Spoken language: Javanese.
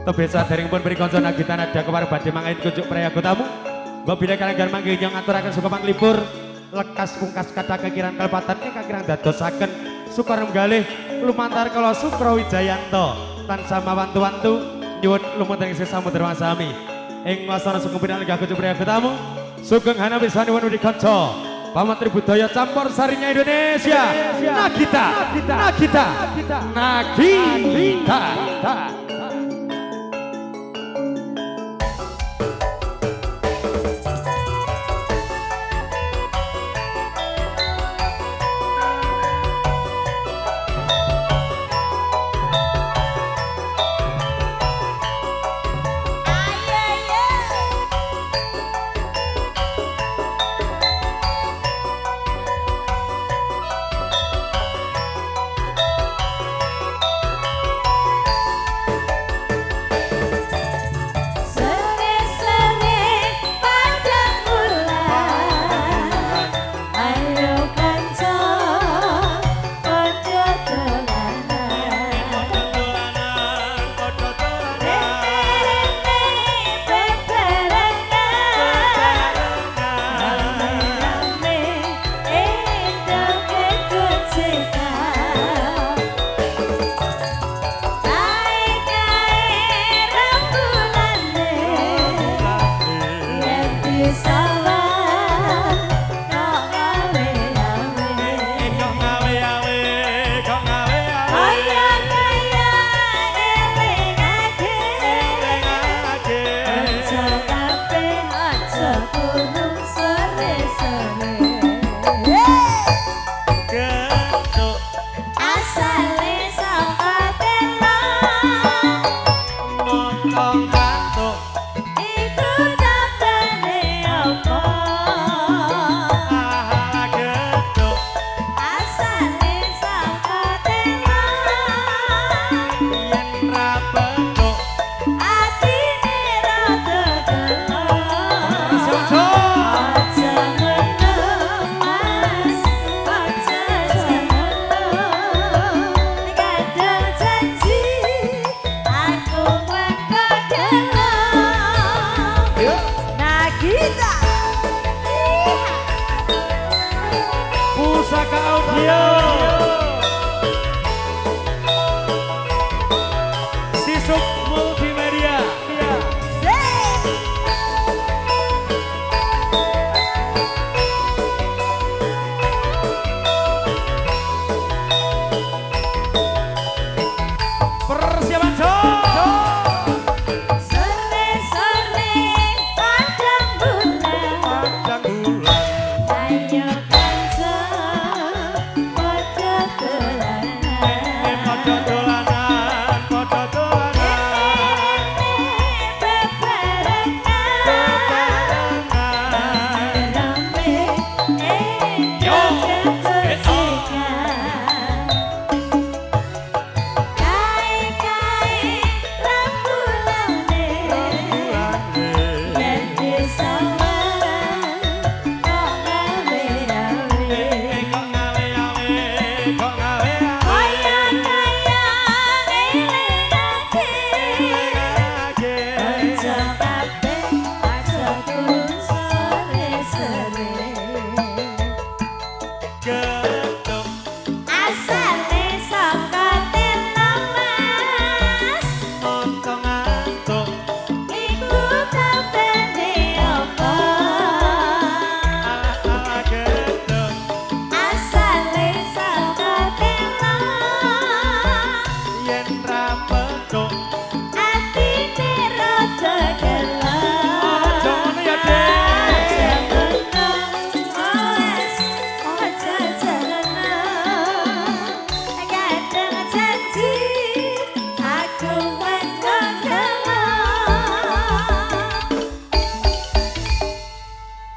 Tebesa daringipun prikasa nagita nadya kewar badhe mangkain kunjuk prayaga tamu. Mbok bilih kalenggan mangke nyong ngaturaken suka panglipur lekas pungkas kata kekiran kalepatan ingkang kirang dadosaken sukar menggalih lumantar kala Sukra Wijayanto tansah mawantu-wantu nyuwun lumantar ing samudra sami. Ing wasana sugeng pinanggih kunjuk prayaga tamu sugeng hanapi sanuwun wedi kanca pamatri budaya campur sarinya Indonesia. Nagita. Pusaka Audio Sisuk Multimedia. Persiapan Yen ra petuk